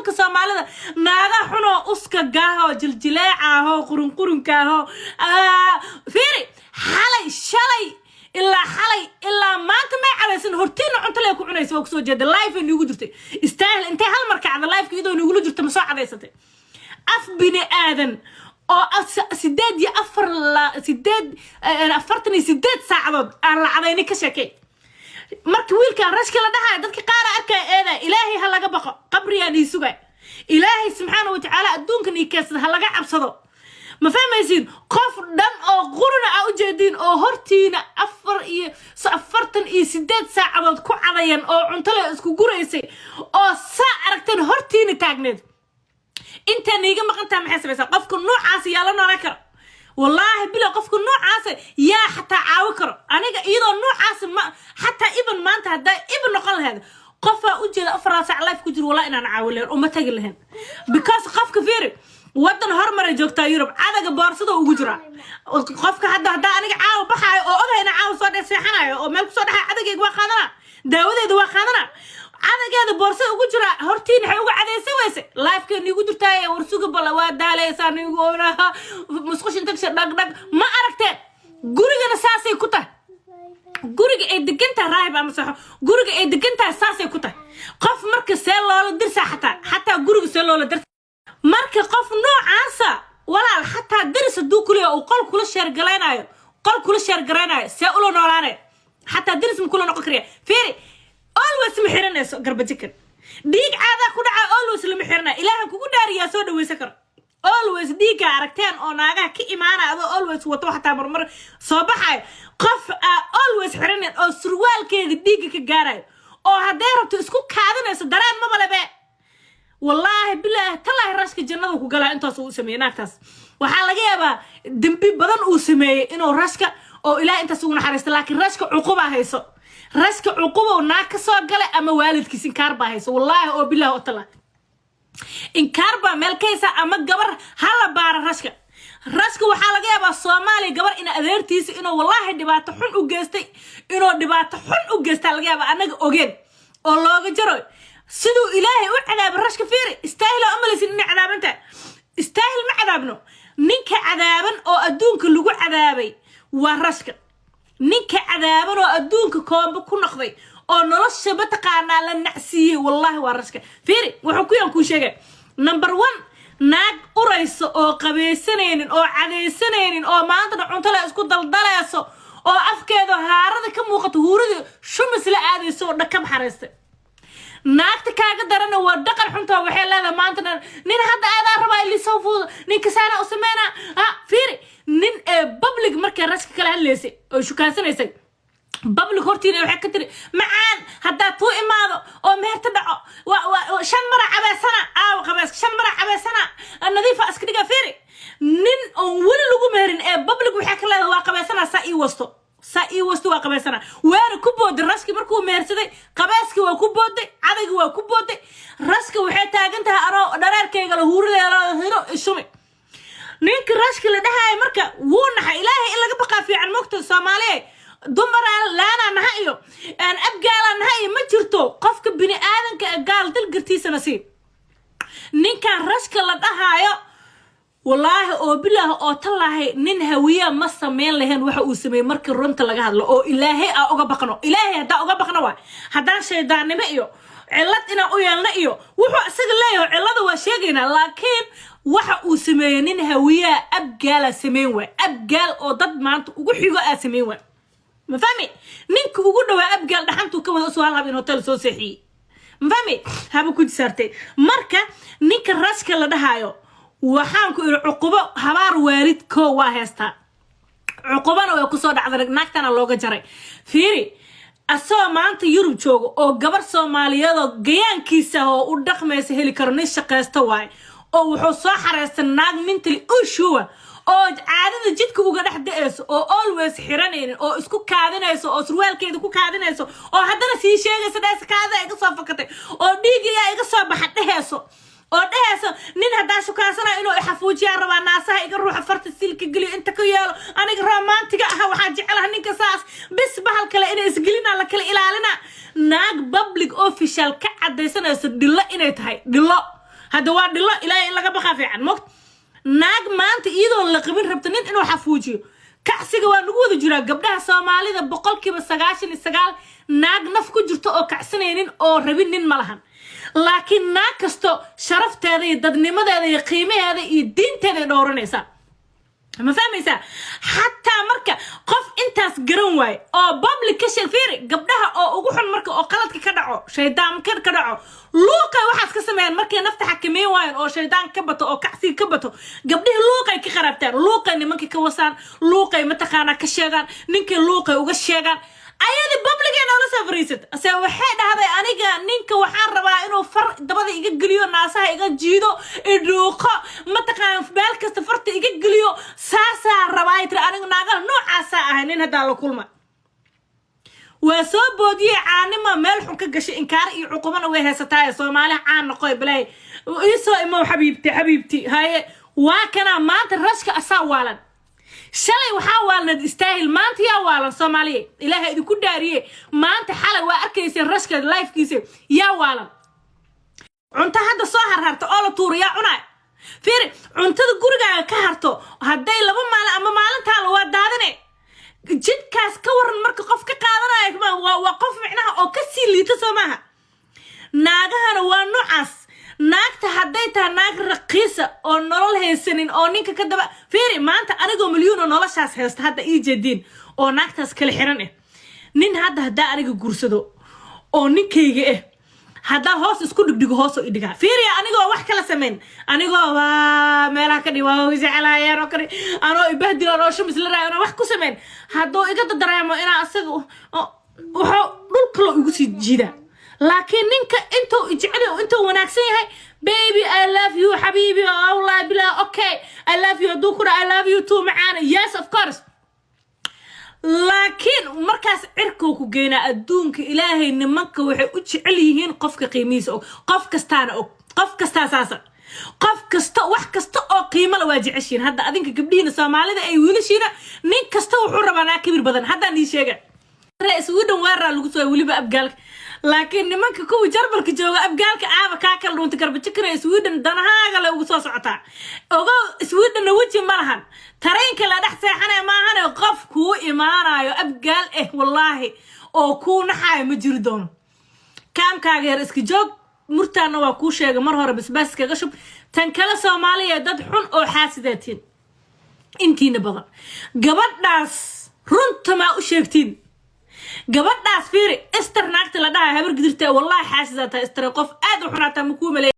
nimanka Soomaalida naaga xuno uska gaaho jiljileecaho qurunqurunkaho fiiri shalay ilaa maanta ma calaysan hortiina cunto leh ku cunayso oo soo jeeda live in ugu jirtay istaahil intee hal mar kacda live ka idoo ugu jirtay ma soo cadaysatay af bini aadan oo 48 saacadood aan la cadayni ka sheekay marka wiilka rashka la dhahay dadka qaar arkay eeda ilaahay ha laga baqo qabriyaan ii sugay ilaahay subhanahu wa ta'ala adduunkan ii kaasad ha laga cabsado ما فهميسين قف دم أو قرنا أو جدين أو هرتين أفرتن سداد ساعة كو عليان أو عنتلا اسكو قريسي أو ساعة ركتن هرتين تاجند انت نيجا ما كنت محسب بس قفكم نوع عاسي يلا نركر والله بلا قفكم نوع عاسي يا حتى عاوكر أنا إذا نوع عاسي ما حتى ابن ما انت هدا ابن نقل هذا قفا أجل أفراد ساعة لايف كجر ولا إن أنا عاولين وما تجل لهن because قف كثير ودن هرمر جوكتا يوروب عادة بارصده وجرا قفك حدا أنا عاو بحاي أو أنا عاو صار سيحنا أو ملك صار عادة جوا خاننا داود دوا خاننا عادة جاد بارصده وجرا هرتين حيوق عادة سويسه لايف كان يقدر تاي ورسوق بلوات دالي سان يقولها مسخش انت كشر دق ما عرفت جورج ساسي كته جورج إدكنت رايب أم صح جورج إدكنت ساسي كته قف مركز سيلول درس حتى جورج سيلول درس marka qof noocaasa walaal xataa daris duu kuliyo oo qol kula sheer galanayo see ulo noolaanay xataa daris ma kula noqon kariya fiiri always ma xiranayso garbajikan dhiig caada ku dhaca always lama xirna ilaahay kugu dhaariyaa soo dhaweysan kar always dhiiga aragteen oo naagaha ka imaanado always wato xataa marmar soo baxay qof always xiranin oo surwaalkeeda dhiiga ka gaarayo oo haday rabto isku kaadinayso dareen ma balebe والله بالله تلا راسك جنة وكجلا أنت سو سمي ناكتاس وحالا جيبا دمبي بدن أو سمي إنه راسك أو إلا أنت سو نحرست لكن راسك عقوبة هيسو راسك عقوبة وناكسو جلا أما والد كيسين كاربا هيسو والله أو بالله وتلا إن كاربا ملكيسا أما جبر هلا بار راسك وحالا جيبا الصومالي جبر إن أذرتيس إنه والله دبعت حن وجستي إنه دبعت حن وجست على جيبا أنا أوجين الله جروي سدو إلهي وعذاب الرش كفيري استاهلوا أمل سنين عذاب أنت استاهل ما عذابنا نينك عذابا أو أدونك اللي عذابي والرشك نينك عذابا أو أدونك كون بكون نقضي أو نرش بتقانا للنعسي والله والرشك فيري وحكويا نكون شيء نمبر 1 ناق أريس أو قبيسنين أو عديسنين أو ما أنت نعنتلا اسكو دلدلاسو أو أفكادو هارد كم وقت هورد شو مثل عادي سو كم حرست naagta kaaga darana waa dhaqan xunta waxay leedahay maanta nin hadda aad rabaa ili soo fuud nin kasaana u sameena fiiri nin public markay raska kala hadleysay oo shukaansanaysa public hortiina waxay ka tiri macaan hadda tuu imaado oo meerta dhaco shan mara cabeesana qabees shan mara cabeesana nadiifa iska dhiga fiiri nin oo wali lagu meerin public waxay ka leedahay waa qabeesana saa wasto waa qabeesana waana ku booday raski markuu meersaday qabaaski waa ku booday cadayga waa ku booday raska waxay taagan tahay anoo dhareerkayga la huurideelo hiro ishumi ninka raski la dhahay marka wuu naxay ilaahay in laga baqaa fiican moogta Soomaaliyeed dumar laana nahayo aan abgaala nahayo ma jirto qofka bini aadanka gaal dil gartiisa nasiib ninka raska la dhahayo والله أو بالله أو طلعه نين هوية ما سمين لهن وح وسمي مرك الرنت لجه هذا أو إلهي أو جبقنا إلهي هذا أو جبقنا واحد هذا شيء دعني مئيو علتنا أو يلنئيو وح سجليه علته وشيجنا لكن وح وسمي نين هوية أبجال سميوه أبجال أو ضد ما أنت وجحيجا أسميوه ما فهمي نينك وجوده أبجال دحنتو كم سؤال هذا هوتيل سوسيحي ما فهمي هذا كنت سرتي مركا نينك الرأس كلا ده هايو waxaan ku iri cuqubo habaar waalidko waa heesta cuqubana way ku soo dhacday naagtana looga jaray fiiri asoo maanta Yurub joogo oo gabar Soomaaliyeed oo gayaankiisa oo u dhaqmaysa heli karnay shaqeysta waay oo wuxuu soo xareystay naag mentally issue oo caadada jidka uga dhaxdayso oo always xiraneen oo isku kaadinayso oo surwaalkeeda ku kaadinayso oo haddana sii sheegaysa dhaaskaada iga soo fakatay oo dhiigiga iga soo baxadheeyso oo dheeso nin hadaa shukaasana inuu xafuujiya rabaa naasaha iga ruuxa farta silka galiyo inta ka yeelo aniga romantiga ah waxa jecelahay ninka saas bis bahal kale inay isgelina la kala ilaalina naag public official ka cadaysanayso dhilo inay tahay dhilo هذا وارد الله إلهي إلا قبخا في عن مقت ناق ما أنت إيدو اللي قبين ربطنين إنو حفوجيو كعسيقا وانقوذ جرا قبلها سومالي ذا بقول كيبا ساقاشن الساقال ناق نفكو جرتو أو كعسنينين أو ربينين ملهن لكن ناق كستو شرفت هذه دادنمة هذه قيمة هذه الدين هذه دورنيسا ما فهميسا حتى مركا قف انتاس قرن واي او بابلي كشل فيري قبلها او وحن مركا او قلدك كدعو شيطان كدعو لوقا waxaas ka sameeyaan markay nafta xakameey waayeen oo shaydaan ka bato oo kacsi ka bato gabdhihi luuqay ka qarabtaan luuqay nimankii ka wasaan luuqay ma taqaana ka sheegan ninkii luuqay uga sheegan ayadi publicena la safriisad ase waxay dhahday aniga ninka waxaan rabaa inuu far dabada iga galiyo naasaha iga jiido idhuuqo ma taqaan beel kasta farta iga galiyo saasa rabaa tir aniga naaga noocaas ah nin hada la kulma وسو بودي عانما ملح كجش إنكار يعقوبنا وهستاي سومالي عان نقول بلاي ويسو إمو حبيبتي هاي وكنا ما ترشك أساوالا شلي وحاول ندستاهل ما أنت يا والا سومالي إلهي إذا كنت داريه ما أنت حالة وأركيسي الرشك لايف كيسي يا والا عنتا هذا صهر هرتو أولا طور يا عناي فيري عنتا الجورجا كهرتو هداي لبا مالا أما مالا تالو ودادني جدكاس كورن marka qof ka qaadanay waa qof micnaha oo ka sii liita Soomaha naagahana waa noocaas naagta haday taa naag raqiisa oo nolol haysanin oo ninka ka daba fiiri maanta aniga milyan oo noloshaas haysta hadda ii jeedin oo naagtaas kala xiran nin hadda aniga guursado oo ninkayga هذا هوس اسكو دغ هوس ادغا فيري انيغو wax kala sameyn anigoo waa meelaha ka dhiwaa jecelaayeen oo kale anoo ibahdi oo shumis la raayo wax ku sameyn hadoo iga dareemo ina asaga wuxuu dhulka loo igu sii jiida laakiin ninka intuu jecel intuu wanaagsan yahay baby I love you habibi Allah bila okay I love you dukura I love you too معانا yes of course لكن مركز عركو كجينا أدونك إلهي نمك وحي أجعليهن قفك قيميس أو قف كستان أو قف كستاساسا قف كستا وح كستا أو قيمة لواجع عشين هذا أذنك قبلين سامع لذا أي ولشينا نين كستا وحرة بنا كبير بدن هذا نيشيجا رئيس ودن ورا لقصوا ولي بأبقالك لكن نمك كوي جربلك جوا أبقالك عابا كاكل وانت كرب تكره سويدن دنها قال وقصوا سعطا أو سويدن وجه مرهن ترين كلا دحسي حنا ما هنا قف كو إمارة يو أبقال والله أو كو نحاي مجردون كام كاغير اسكي جوج مرتانا وكو شيغ مرهر بس كغشب تنكلا سوماليا دد حن أو حاسداتين انتي نبضا قبضناس رنت ما أشيكتين قبضناس فيري استر ناكت لداها هبر قدرتها والله حاسداتها استر قف آدو حناتا مكومة